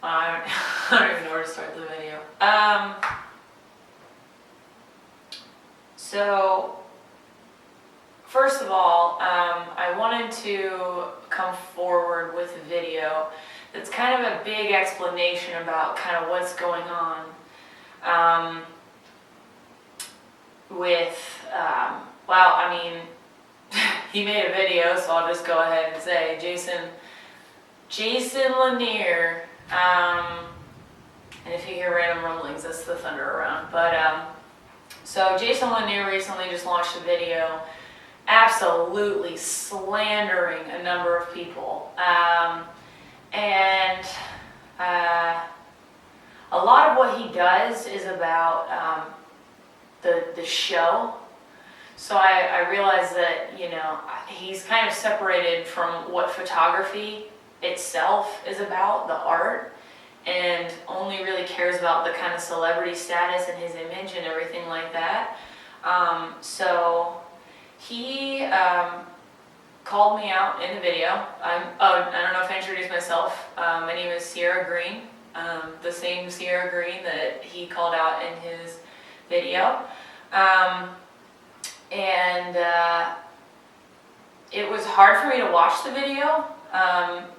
I don't even know where to start the video. So, first of all, I wanted to come forward with a video that's kind of a big explanation about kind of what's going on with, well, I mean, he made a video, so I'll just go ahead and say Jason Lanier, and if you hear random rumblings, that's the thunder around. But so Jason Lanier recently just launched a video absolutely slandering a number of people, and a lot of what he does is about the show. So I realized that, you know, he's kind of separated from what photography itself is about, the art, and only really cares about the kind of celebrity status and his image and everything like that. So he called me out in the video. I don't know if I introduced myself. My name is Sierra Green, the same Sierra Green that he called out in his video. And it was hard for me to watch the video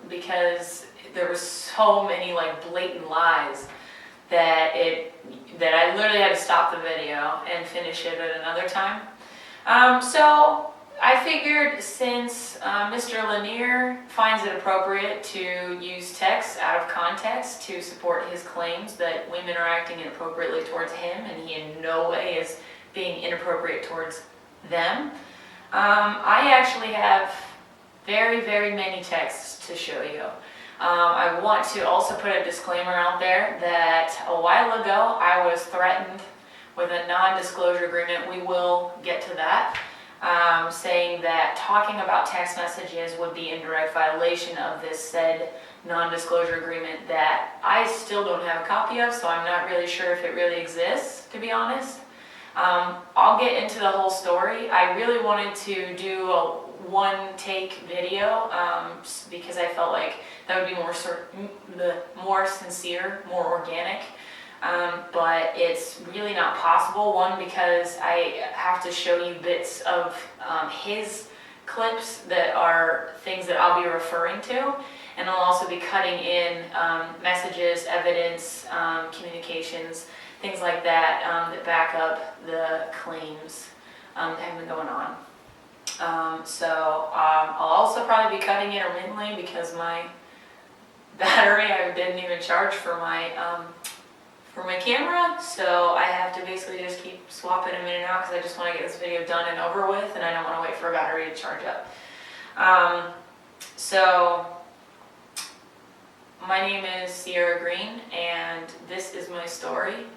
because there was so many like blatant lies that I literally had to stop the video and finish it at another time. So I figured since Mr. Lanier finds it appropriate to use text out of context to support his claims that women are acting inappropriately towards him, and he in no way is being inappropriate towards them, I actually have very, very many texts to show you. I want to also put a disclaimer out there that a while ago I was threatened with a non-disclosure agreement. We will get to that, saying that talking about text messages would be in direct violation of this said non-disclosure agreement that I still don't have a copy of, so I'm not really sure if it really exists, to be honest. I'll get into the whole story. I really wanted to do a one-take video because I felt like that would be more sincere, more organic. But it's really not possible. One, because I have to show you bits of his clips that are things that I'll be referring to, and I'll also be cutting in messages, evidence, communications, things like that that back up the claims that have been going on. So I'll also probably be cutting intermittently because my battery I didn't even charge for my camera, so I have to basically just keep swapping them in and out because I just want to get this video done and over with, and I don't want to wait for a battery to charge up. So my name is Sierra Green, and this is my story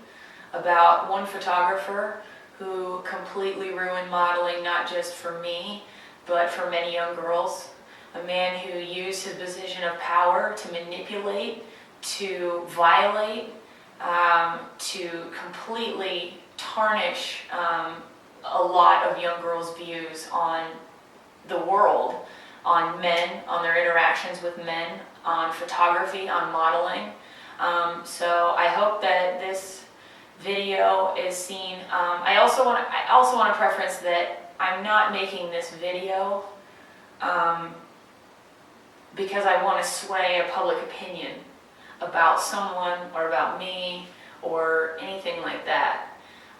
about one photographer who completely ruined modeling, not just for me, but for many young girls. A man who used his position of power to manipulate, to violate, to completely tarnish a lot of young girls' views on the world, on men, on their interactions with men, on photography, on modeling. So I hope that this video is seen. I also want to preference that I'm not making this video because I want to sway a public opinion about someone or about me or anything like that.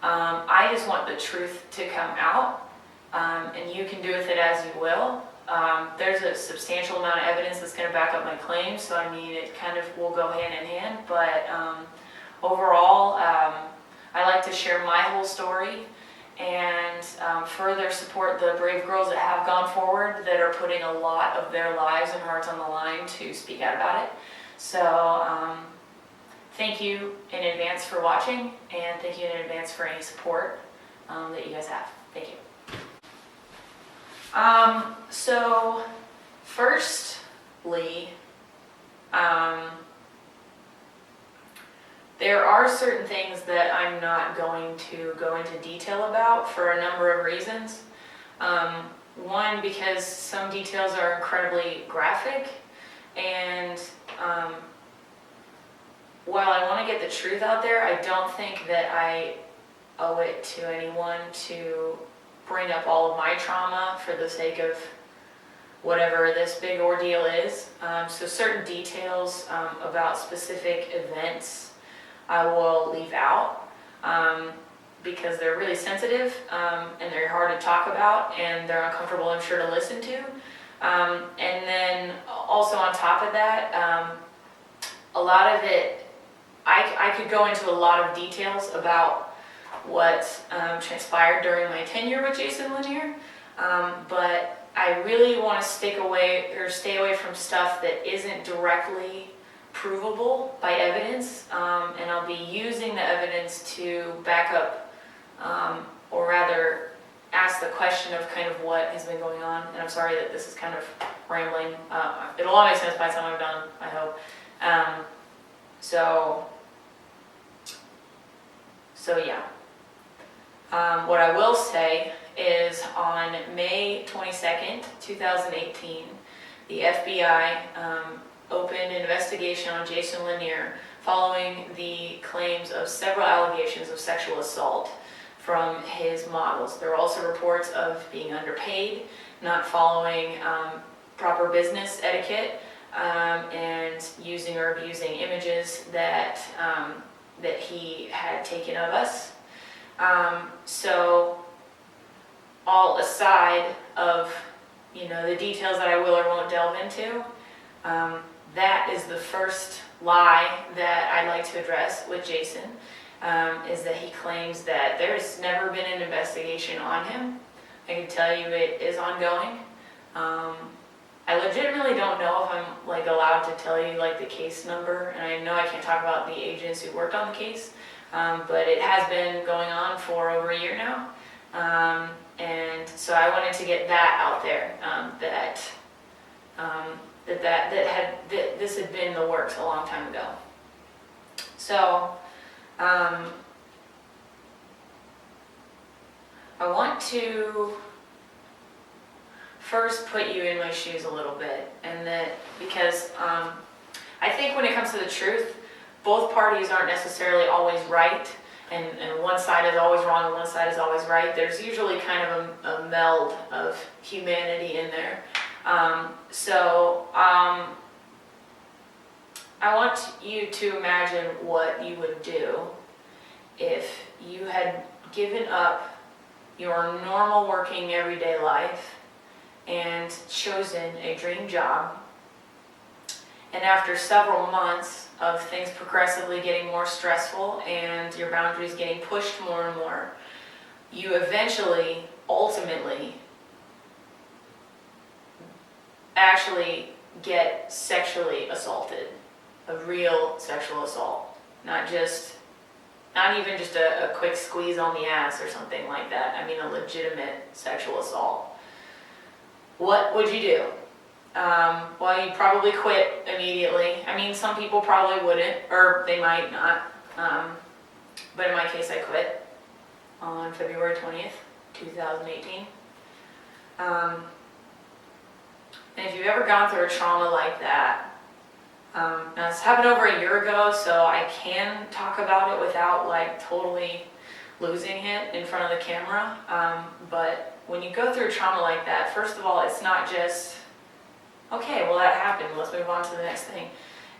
I just want the truth to come out, and you can do with it as you will. There's a substantial amount of evidence that's going to back up my claims, so I mean it kind of will go hand in hand, but overall I like to share my whole story and further support the brave girls that have gone forward, that are putting a lot of their lives and hearts on the line to speak out about it. So thank you in advance for watching, and thank you in advance for any support that you guys have. Thank you. So firstly, there are certain things that I'm not going to go into detail about for a number of reasons. One, because some details are incredibly graphic, and while I want to get the truth out there, I don't think that I owe it to anyone to bring up all of my trauma for the sake of whatever this big ordeal is. So certain details about specific events I will leave out because they're really sensitive and they're hard to talk about and they're uncomfortable, I'm sure, to listen to. And then also on top of that, a lot of it, I could go into a lot of details about what transpired during my tenure with Jason Lanier, but I really want to stay away from stuff that isn't directly provable by evidence, and I'll be using the evidence to back up, or rather ask the question of kind of what has been going on. And I'm sorry that this is kind of rambling. It'll all make sense by the time I'm done, I hope. So yeah. What I will say is on May 22nd, 2018, the FBI opened an investigation on Jason Lanier following the claims of several allegations of sexual assault from his models. There were also reports of being underpaid, not following proper business etiquette, and using or abusing images that he had taken of us. So all aside of, the details that I will or won't delve into, that is the first lie that I'd like to address with Jason, is that he claims that there's never been an investigation on him. I can tell you it is ongoing. I legitimately don't know if I'm allowed to tell you the case number, and I know I can't talk about the agents who worked on the case, but it has been going on for over a year now. And so I wanted to get that out there, that this had been in the works a long time ago. So I want to first put you in my shoes a little bit, and that because I think when it comes to the truth, both parties aren't necessarily always right, and one side is always wrong and one side is always right. There's usually kind of a meld of humanity in there. I want you to imagine what you would do if you had given up your normal working everyday life and chosen a dream job, and after several months of things progressively getting more stressful and your boundaries getting pushed more and more, you eventually, ultimately, actually get sexually assaulted. A real sexual assault. Not even just a quick squeeze on the ass or something like that. I mean a legitimate sexual assault. What would you do? Well, you'd probably quit immediately. I mean, some people probably wouldn't, or they might not. But in my case, I quit on February 20th, 2018. And if you've ever gone through a trauma like that, now this happened over a year ago, so I can talk about it without totally losing it in front of the camera. But when you go through trauma like that, first of all, it's not just, okay, well that happened, let's move on to the next thing.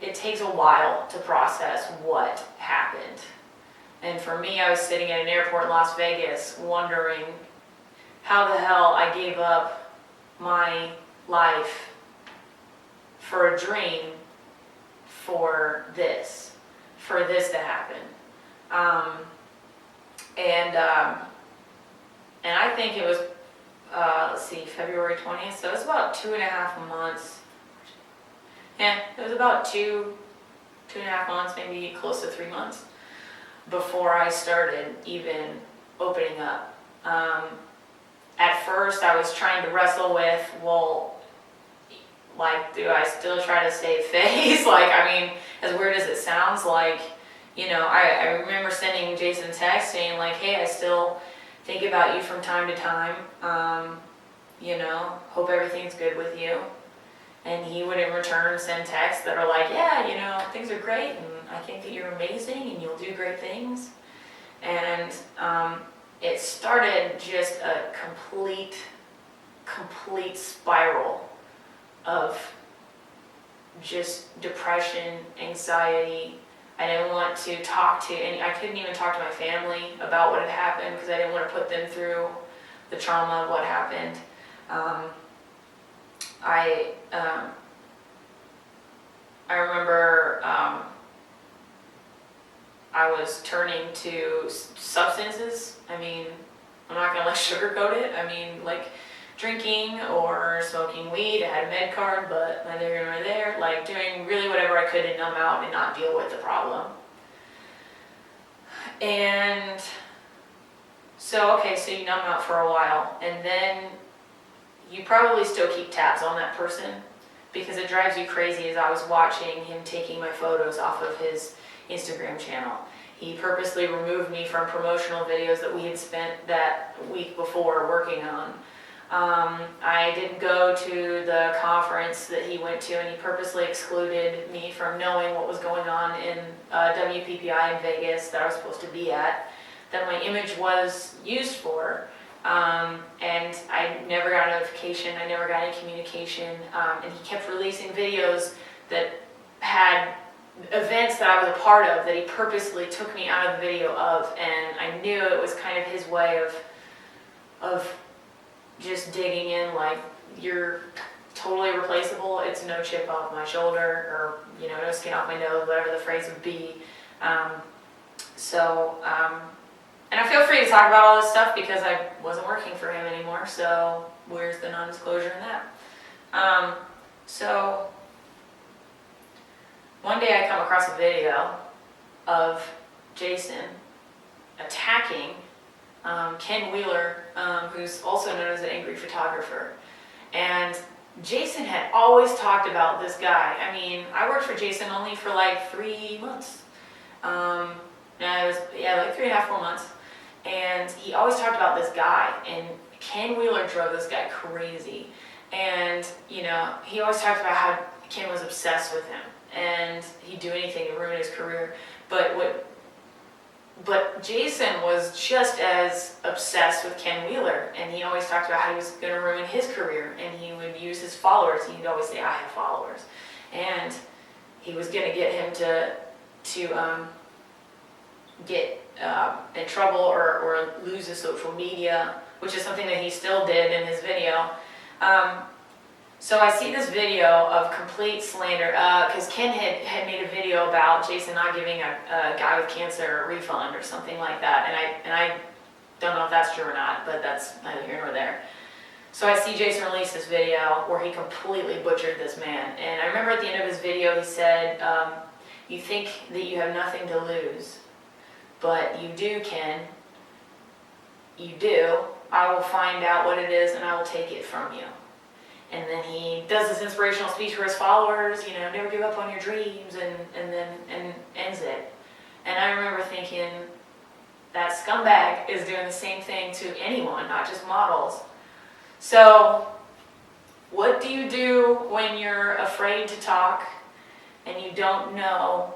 It takes a while to process what happened. And for me, I was sitting at an airport in Las Vegas wondering how the hell I gave up my life for a dream for this to happen. And I think it was, February 20th, so it was about 2.5 months. Yeah, it was about 2.5 months, maybe close to 3 months, before I started even opening up. At first, I was trying to wrestle with, do I still try to save face? As weird as it sounds, I remember sending Jason a text saying, hey, I still think about you from time to time. Hope everything's good with you. And he would in return send texts that are like, yeah, you know, things are great, and I think that you're amazing, and you'll do great things. And it started just a complete spiral of just depression, anxiety. I didn't want to talk to any, I couldn't even talk to my family about what had happened because I didn't want to put them through the trauma of what happened. I remember I was turning to substances. I mean, I'm not gonna sugarcoat it. I mean, like drinking or smoking weed. I had a med card, but neither here nor there. Like doing really whatever I could to numb out and not deal with the problem. And so, okay, so you numb out for a while, and then you probably still keep tabs on that person because it drives you crazy. As I was watching him taking my photos off of his Instagram channel, he purposely removed me from promotional videos that we had spent that week before working on. I didn't go to the conference that he went to, and he purposely excluded me from knowing what was going on in WPPI in Vegas that I was supposed to be at, that my image was used for. And I never got a notification, I never got any communication, and he kept releasing videos that had events that I was a part of that he purposely took me out of the video of, and I knew it was kind of his way of just digging in, like, you're totally replaceable, it's no chip off my shoulder, or, you know, no skin off my nose, whatever the phrase would be. And I feel free to talk about all this stuff because I wasn't working for him anymore, so where's the non-disclosure in that? So one day I come across a video of Jason attacking Ken Wheeler, who's also known as an angry photographer. And Jason had always talked about this guy. I mean, I worked for Jason only for like 3 months. Like 3.5, 4 months. And he always talked about this guy, and Ken Wheeler drove this guy crazy. And, you know, he always talked about how Ken was obsessed with him, and he'd do anything to ruin his career. But Jason was just as obsessed with Ken Wheeler, and he always talked about how he was going to ruin his career, and he would use his followers. He'd always say, I have followers. And he was going to get him to get in trouble or lose his social media, which is something that he still did in his video. So I see this video of complete slander, because Ken had made a video about Jason not giving a guy with cancer a refund or something like that, and I don't know if that's true or not, but that's neither here nor there. So I see Jason release this video where he completely butchered this man, and I remember at the end of his video he said, you think that you have nothing to lose, but you do, Ken. You do. I will find out what it is and I will take it from you. And then he does this inspirational speech for his followers, you know, never give up on your dreams, and then ends it. And I remember thinking, that scumbag is doing the same thing to anyone, not just models. So, what do you do when you're afraid to talk and you don't know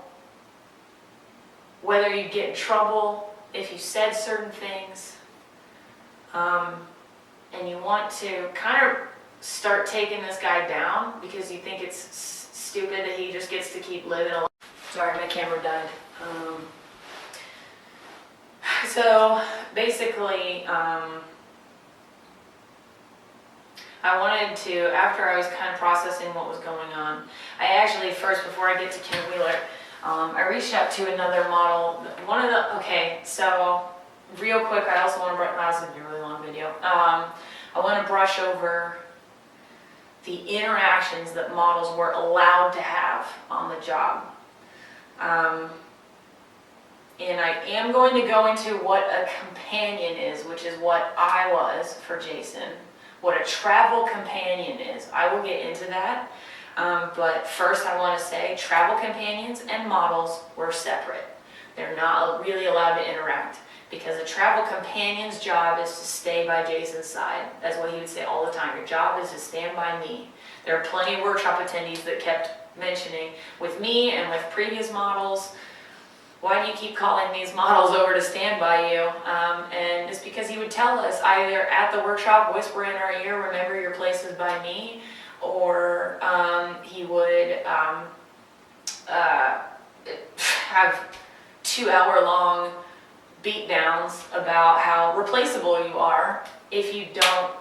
whether you get in trouble if you said certain things, and you want to kind of start taking this guy down because you think it's stupid that he just gets to keep living a life. Sorry, my camera died. So basically, I wanted to, after I was kind of processing what was going on, I actually first, before I get to Ken Wheeler, I reached out to another model. So real quick, I also want to, this is going to be a really long video. I want to brush over the interactions that models were allowed to have on the job. And I am going to go into what a companion is, which is what I was for Jason. What a travel companion is. I will get into that. But first I want to say travel companions and models were separate. They're not really allowed to interact because a travel companion's job is to stay by Jason's side. That's what he would say all the time. Your job is to stand by me. There are plenty of workshop attendees that kept mentioning, with me and with previous models, why do you keep calling these models over to stand by you? And it's because he would tell us either at the workshop, whisper in our ear, remember your place is by me, or he would have 2-hour-long beatdowns about how replaceable you are if you don't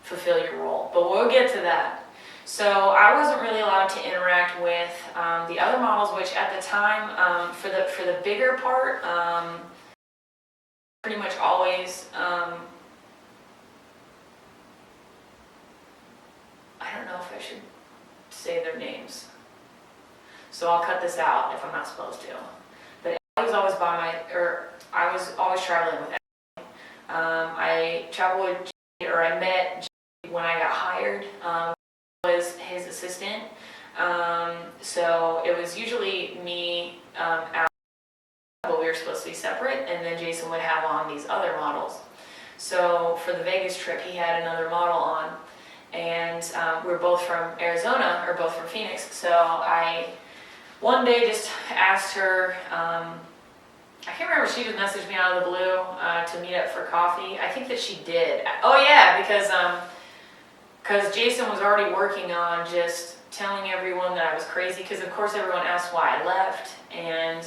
fulfill your role. But we'll get to that. So I wasn't really allowed to interact with the other models, which at the time, for the bigger part, pretty much always, I don't know if I should say their names. So I'll cut this out if I'm not supposed to. But I was always I was always traveling with Emily. I traveled with Jay, or I met Jay when I got hired. Was his assistant. So it was usually me out, but we were supposed to be separate, and then Jason would have on these other models. So for the Vegas trip, he had another model on, and we were both from Arizona, or both from Phoenix. So I one day just asked her, I can't remember, she just messaged me out of the blue to meet up for coffee. I think that she did. Oh yeah, because Jason was already working on just telling everyone that I was crazy, because of course everyone asked why I left, and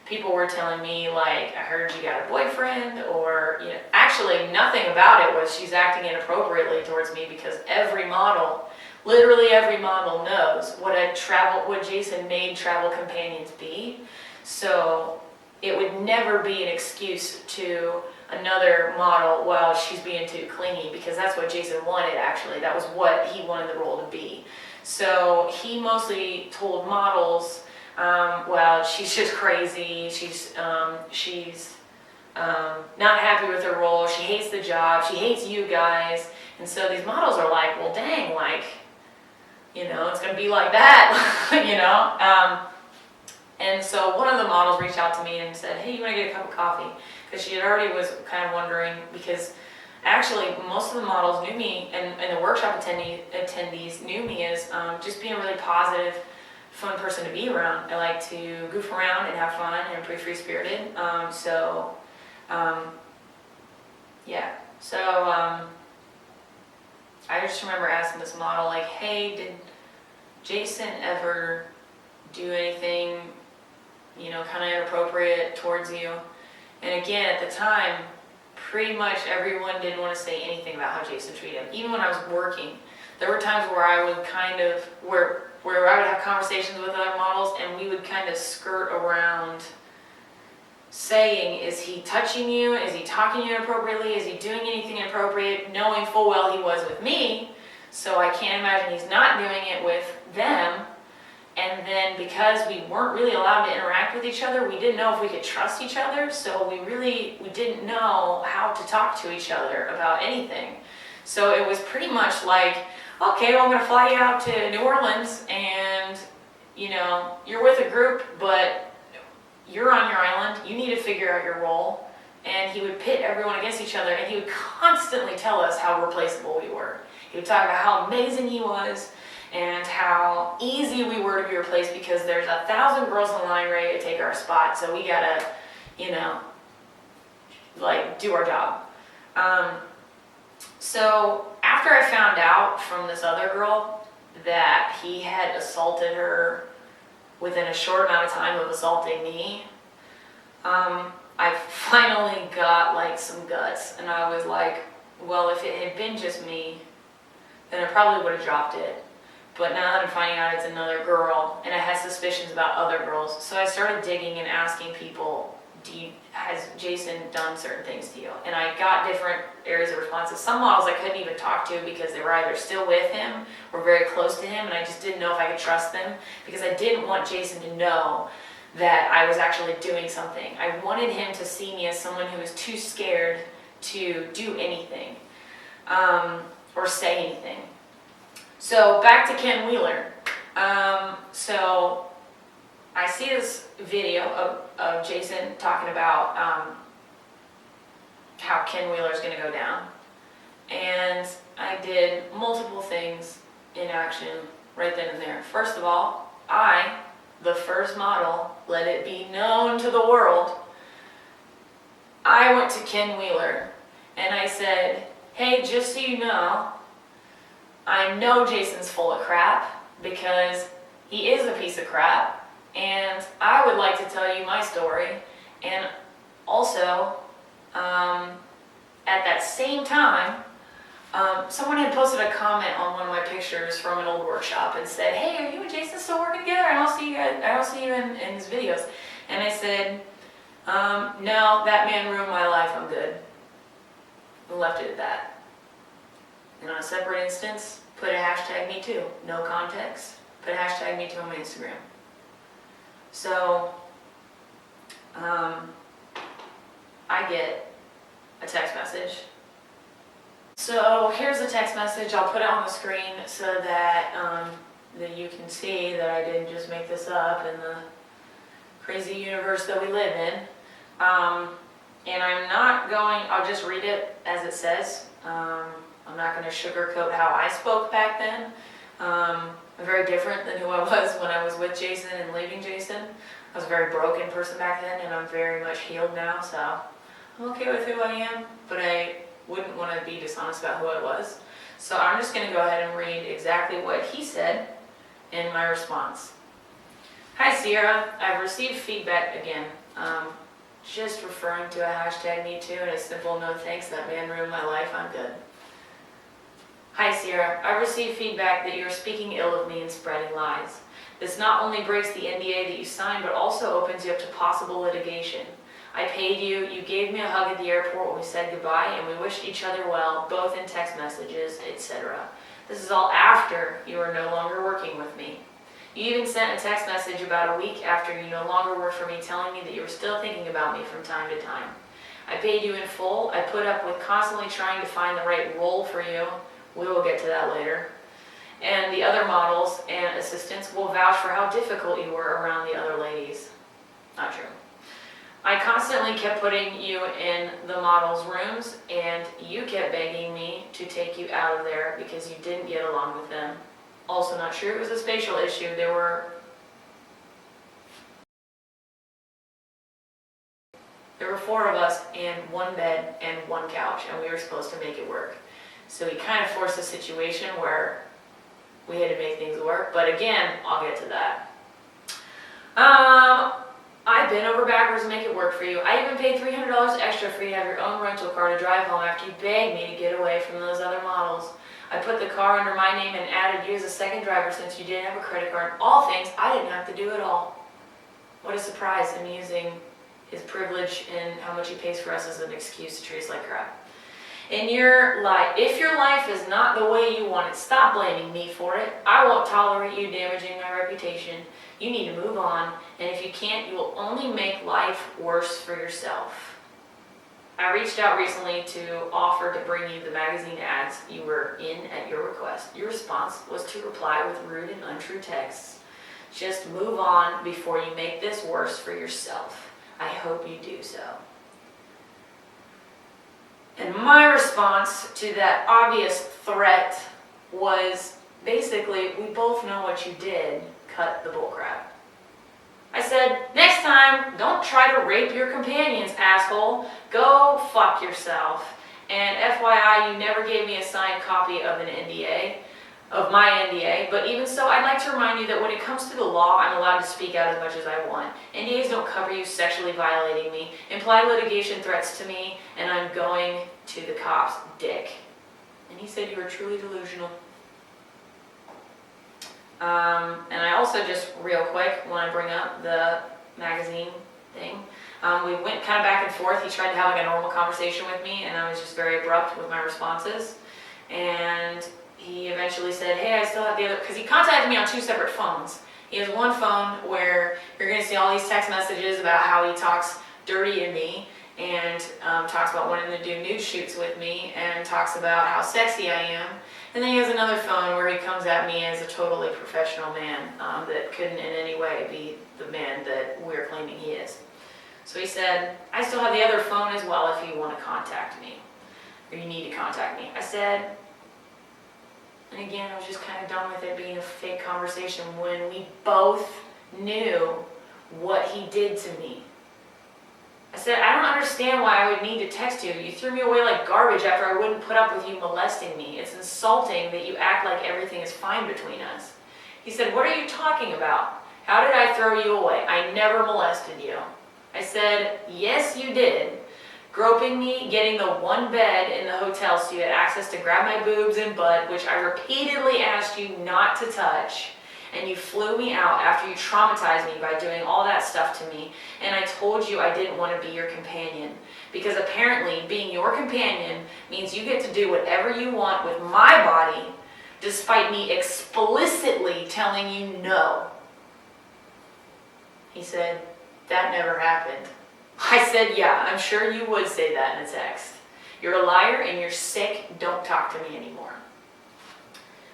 people were telling me, like, I heard you got a boyfriend, or, you know, actually nothing about it was she's acting inappropriately towards me, because every model, literally every model knows what Jason made travel companions be. So it would never be an excuse to another model, well, she's being too clingy, because that's what Jason wanted, actually. That was what he wanted the role to be. So he mostly told models, well, she's just crazy, she's not happy with her role, she hates the job, she hates you guys. And so these models are like, well, dang, like, you know, it's gonna be like that, you know? And so one of the models reached out to me and said, hey, you wanna get a cup of coffee? Because she had already was kind of wondering, because actually most of the models knew me, and the workshop attendees knew me as just being a really positive, fun person to be around. I like to goof around and have fun, and I'm pretty free-spirited. Yeah. So I just remember asking this model, like, hey, did Jason ever do anything, you know, kind of inappropriate towards you? And again, at the time, pretty much everyone didn't want to say anything about how Jason treated him. Even when I was working, there were times where I would kind of, where I would have conversations with other models, and we would kind of skirt around saying, is he touching you? Is he talking to you inappropriately? Is he doing anything inappropriate? Knowing full well he was with me, so I can't imagine he's not doing it with them. And then because we weren't really allowed to interact with each other, we didn't know if we could trust each other, so we didn't know how to talk to each other about anything. So it was pretty much like, okay, well, I'm gonna fly you out to New Orleans, and, you know, you're with a group, but you're on your island, you need to figure out your role. And he would pit everyone against each other, and he would constantly tell us how replaceable we were. He would talk about how amazing he was, and how easy we were to be replaced, because there's 1,000 girls in line ready to take our spot, so we gotta, you know, like, do our job. So after I found out from this other girl that he had assaulted her within a short amount of time of assaulting me, I finally got, like, some guts, and I was like, well, if it had been just me, then I probably would have dropped it. But now that I'm finding out it's another girl, and I had suspicions about other girls, so I started digging and asking people, has Jason done certain things to you? And I got different areas of responses. Some models I couldn't even talk to, because they were either still with him or very close to him, and I just didn't know if I could trust them, because I didn't want Jason to know that I was actually doing something. I wanted him to see me as someone who was too scared to do anything, or say anything. So back to Ken Wheeler. So I see this video of Jason talking about how Ken Wheeler is going to go down. And I did multiple things in action right then and there. First of all, I, the first model, let it be known to the world, I went to Ken Wheeler and I said, hey, just so you know, I know Jason's full of crap because he is a piece of crap, and I would like to tell you my story. And also, at that same time, someone had posted a comment on one of my pictures from an old workshop and said, hey, are you and Jason still working together? I don't see you in his videos. And I said, no, that man ruined my life, I'm good. And left it at that. And on a separate instance, put a hashtag #MeToo. No context. Put a hashtag #MeToo on my Instagram. So, I get a text message. So here's a text message. I'll put it on the screen so that that you can see that I didn't just make this up in the crazy universe that we live in. And I'm not going, I'll just read it as it says. I'm not going to sugarcoat how I spoke back then. I'm very different than who I was when I was with Jason and leaving Jason. I was a very broken person back then, and I'm very much healed now, so I'm okay with who I am, but I wouldn't want to be dishonest about who I was. So I'm just going to go ahead and read exactly what he said in my response. Hi Sierra, I've received feedback again. Just referring to a hashtag #MeToo and a simple no thanks, that man ruined my life, I'm good. Hi Sierra, I've received feedback that you're speaking ill of me and spreading lies. This not only breaks the NDA that you signed, but also opens you up to possible litigation. I paid you, you gave me a hug at the airport when we said goodbye, and we wished each other well, both in text messages, etc. This is all after you are no longer working with me. You even sent a text message about a week after you no longer worked for me, telling me that you were still thinking about me from time to time. I paid you in full. I put up with constantly trying to find the right role for you. We will get to that later. And the other models and assistants will vouch for how difficult you were around the other ladies. Not true. I constantly kept putting you in the models' rooms, and you kept begging me to take you out of there because you didn't get along with them. Also not true. It was a spatial issue. There were 4 of us in one bed and one couch, and we were supposed to make it work. So he kind of forced a situation where we had to make things work. But again, I'll get to that. I bent over backwards to make it work for you. I even paid $300 extra for you to have your own rental car to drive home after you begged me to get away from those other models. I put the car under my name and added you as a second driver since you didn't have a credit card. All things I didn't have to do at all. What a surprise, him using his privilege and how much he pays for us as an excuse to treat us like crap. In your life, if your life is not the way you want it, stop blaming me for it. I won't tolerate you damaging my reputation. You need to move on, and if you can't, you will only make life worse for yourself. I reached out recently to offer to bring you the magazine ads you were in at your request. Your response was to reply with rude and untrue texts. Just move on before you make this worse for yourself. I hope you do so. And my response to that obvious threat was basically, we both know what you did, cut the bullcrap. I said, next time, don't try to rape your companions, asshole. Go fuck yourself. And FYI, you never gave me a signed copy of an NDA, of my NDA, but even so, I'd like to remind you that when it comes to the law, I'm allowed to speak out as much as I want. NDAs don't cover you sexually violating me, implied litigation threats to me, and I'm going to the cops, dick. And he said, you are truly delusional. And I also just real quick want to bring up the magazine thing. We went kind of back and forth. He tried to have like a normal conversation with me, and I was just very abrupt with my responses. And he eventually said, hey, I still have the other, because he contacted me on 2 separate phones. He has one phone where you're going to see all these text messages about how he talks dirty to me, and talks about wanting to do nude shoots with me, and talks about how sexy I am. And then he has another phone where he comes at me as a totally professional man that couldn't in any way be the man that we're claiming he is. So he said, I still have the other phone as well if you want to contact me, or you need to contact me. I said, And again, I was just kind of done with it being a fake conversation when we both knew what he did to me. I said, I don't understand why I would need to text you. You threw me away like garbage after I wouldn't put up with you molesting me. It's insulting that you act like everything is fine between us. He said, what are you talking about? How did I throw you away? I never molested you. I said, yes, you did. Groping me, getting the one bed in the hotel so you had access to grab my boobs and butt, which I repeatedly asked you not to touch. And you flew me out after you traumatized me by doing all that stuff to me. And I told you I didn't want to be your companion. Because apparently being your companion means you get to do whatever you want with my body, despite me explicitly telling you no. He said, that never happened. I said, yeah, I'm sure you would say that in a text. You're a liar and you're sick. Don't talk to me anymore.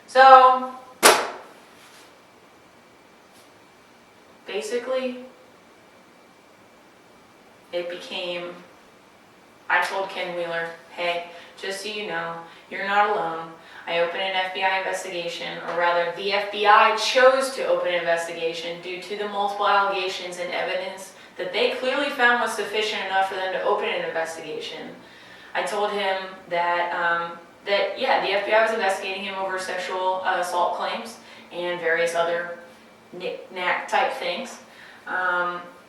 So, basically, it became, I told Ken Wheeler, hey, just so you know, you're not alone. I opened an FBI investigation, or rather, the FBI chose to open an investigation due to the multiple allegations and evidence that they clearly found was sufficient enough for them to open an investigation. I told him that, yeah, the FBI was investigating him over sexual assault claims and various other knick-knack type things.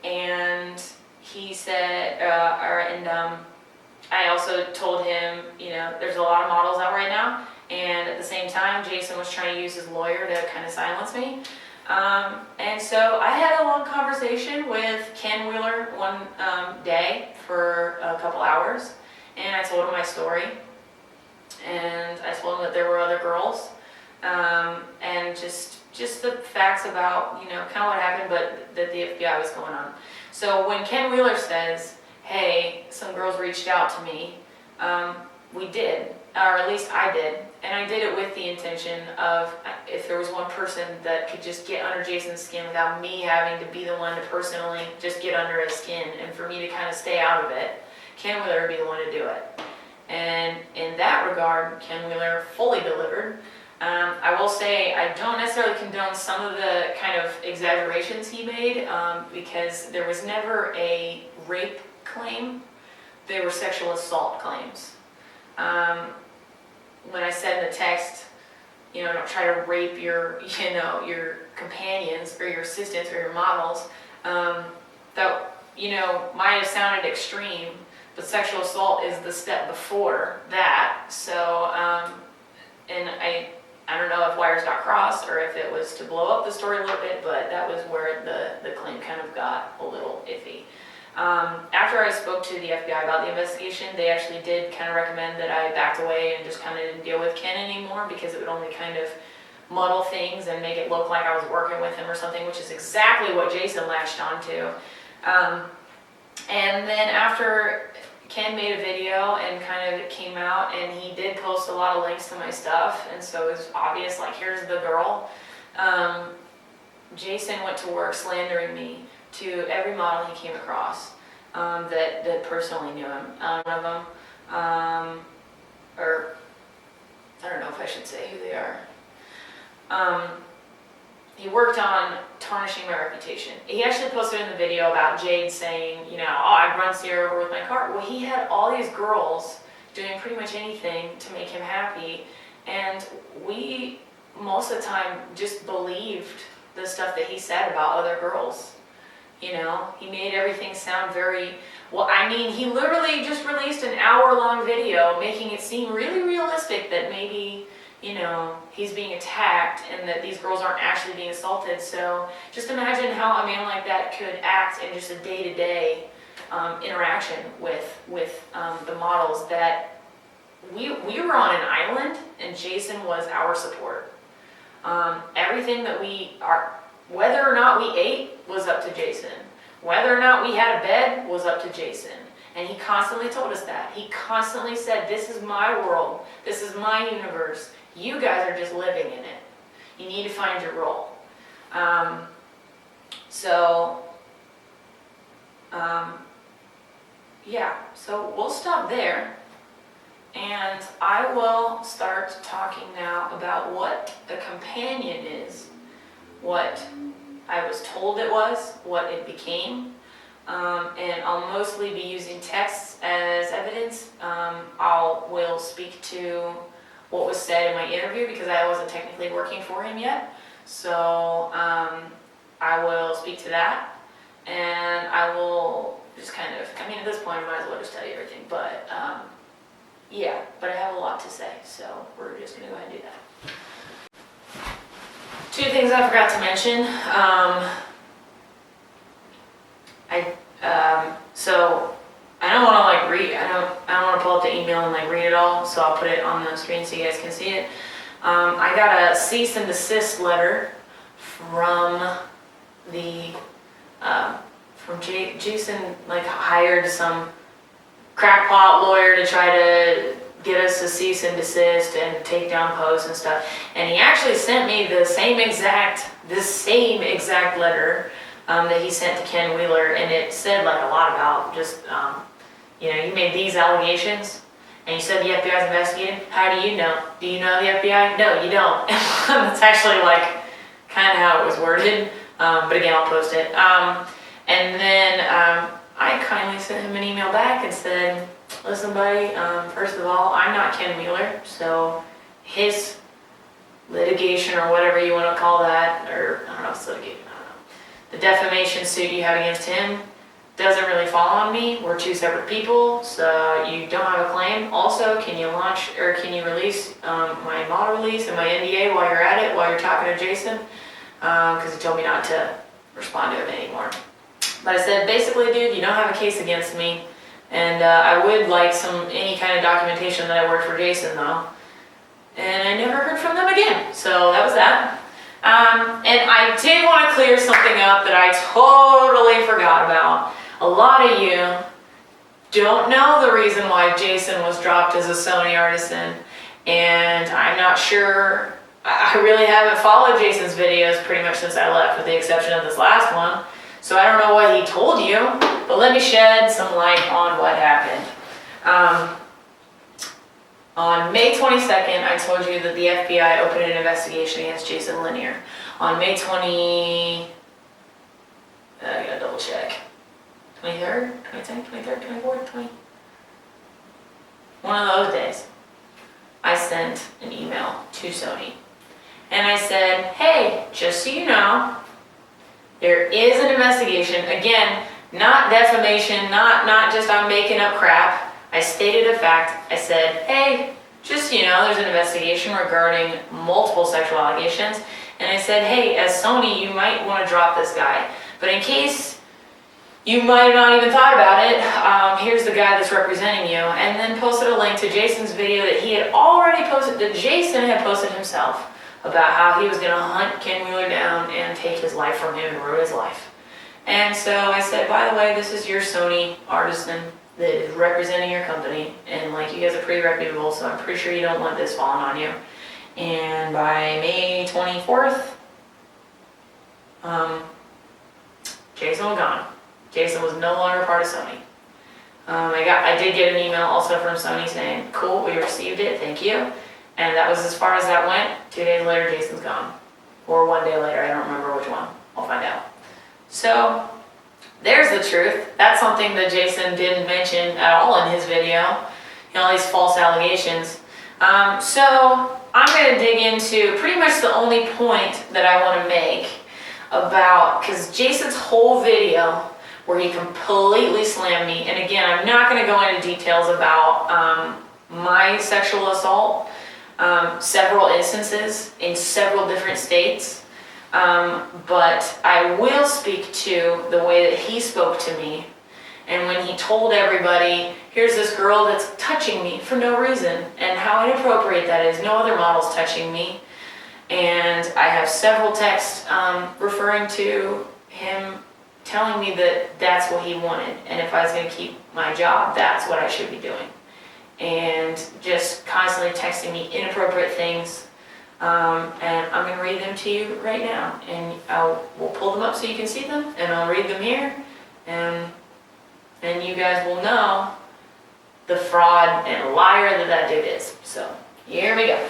And he said, I also told him, you know, there's a lot of models out right now, and at the same time, Jason was trying to use his lawyer to kind of silence me. And so I had a long conversation with Ken Wheeler one day for a couple hours, and I told him my story, and I told him that there were other girls, and just the facts about, you know, kind of what happened, but that the FBI was going on. So when Ken Wheeler says, hey, some girls reached out to me, we did, or at least I did. And I did it with the intention of, if there was one person that could just get under Jason's skin without me having to be the one to personally just get under his skin, and for me to kind of stay out of it, Ken Wheeler would be the one to do it. And in that regard, Ken Wheeler fully delivered. I will say I don't necessarily condone some of the kind of exaggerations he made, because there was never a rape claim. There were sexual assault claims. When I said in the text, you know, don't try to rape your, you know, your companions or your assistants or your models, that, you know, might have sounded extreme, but sexual assault is the step before that. So, and I don't know if wires got crossed or if it was to blow up the story a little bit, but that was where the claim kind of got a little iffy. After I spoke to the FBI about the investigation, they actually did kind of recommend that I backed away and just kind of didn't deal with Ken anymore, because it would only kind of muddle things and make it look like I was working with him or something, which is exactly what Jason latched onto. And then after Ken made a video and kind of came out, and he did post a lot of links to my stuff, and so it was obvious, like, here's the girl. Jason went to work slandering me to every model he came across that personally knew him. One of them, or I don't know if I should say who they are. He worked on tarnishing my reputation. He actually posted in the video about Jade saying, you know, oh, I'd run Sierra over with my car. Well, he had all these girls doing pretty much anything to make him happy, and we, most of the time, just believed the stuff that he said about other girls. You know, he made everything sound very, well, I mean, he literally just released an hour-long video making it seem really realistic that maybe, you know, he's being attacked and that these girls aren't actually being assaulted. So just imagine how a man like that could act in just a day-to-day interaction with the models, that we were on an island and Jason was our support. Everything that we are, whether or not we ate was up to Jason. Whether or not we had a bed was up to Jason. And he constantly told us that. He constantly said, this is my world. This is my universe. You guys are just living in it. You need to find your role. Yeah, so we'll stop there. And I will start talking now about what a companion is, what I was told it was, what it became, and I'll mostly be using texts as evidence. Will speak to what was said in my interview because I wasn't technically working for him yet. So I will speak to that, and I will just kind of, I mean, at this point I might as well just tell you everything, but yeah, but I have a lot to say, so we're just gonna go ahead and do that. Two things I forgot to mention. So I don't want to like read. I don't want to pull up the email and like read it all. So I'll put it on the screen so you guys can see it. I got a cease and desist letter from the Jason. Like hired some crackpot lawyer to try to get us to cease and desist and take down posts and stuff. And he actually sent me the same exact letter that he sent to Ken Wheeler, and it said like a lot about just, you made these allegations, and you said the FBI's investigating. How do you know? Do you know the FBI? No, you don't. That's actually like kind of how it was worded, but again, I'll post it. And then I kindly sent him an email back and said, listen buddy, first of all, I'm not Ken Wheeler, so his litigation or whatever you want to call that, or I don't know, it's litigation, I don't know. The defamation suit you have against him doesn't really fall on me. We're two separate people, so you don't have a claim. Also, can you release my model release and my NDA while you're at it, while you're talking to Jason? Because he told me not to respond to him anymore. But I said, basically, dude, you don't have a case against me, and I would like any kind of documentation that I worked for Jason, though. And I never heard from them again, so that was that. And I did want to clear something up that I totally forgot about. A lot of you don't know the reason why Jason was dropped as a Sony artisan, and I'm not sure. I really haven't followed Jason's videos pretty much since I left, with the exception of this last one. So I don't know what he told you, but let me shed some light on what happened. On May 22nd, I told you that the FBI opened an investigation against Jason Lanier. On May 20, I gotta double check. 23rd, 22nd, 23rd, 24th, 20. One of those days, I sent an email to Sony. And I said, hey, just so you know, there is an investigation. Again, not defamation, not just I'm making up crap. I stated a fact. I said, hey, just so you know, there's an investigation regarding multiple sexual allegations. And I said, hey, as Sony, you might want to drop this guy. But in case you might have not even thought about it, here's the guy that's representing you. And then posted a link to Jason's video that he had already posted, that Jason had posted himself, about how he was going to hunt Ken Wheeler down and take his life from him and ruin his life. And so I said, by the way, this is your Sony artisan that is representing your company, and like you guys are pretty reputable, so I'm pretty sure you don't want this falling on you. And by May 24th, Jason was gone. Jason was no longer part of Sony. I did get an email also from Sony saying, cool, we received it, thank you. And that was as far as that went. 2 days later, Jason's gone. Or 1 day later, I don't remember which one. I'll find out. So, there's the truth. That's something that Jason didn't mention at all in his video. All these false allegations. So, I'm going to dig into pretty much the only point that I want to make about, because Jason's whole video, where he completely slammed me, and again, I'm not going to go into details about my sexual assault, several instances in several different states, but I will speak to the way that he spoke to me, and when he told everybody, here's this girl that's touching me for no reason, and how inappropriate that is, no other model's touching me. And I have several texts referring to him telling me that that's what he wanted, and if I was going to keep my job, that's what I should be doing. And just constantly texting me inappropriate things, and I'm going to read them to you right now, and we'll pull them up so you can see them, and I'll read them here, and you guys will know the fraud and liar that that dude is. So here we go.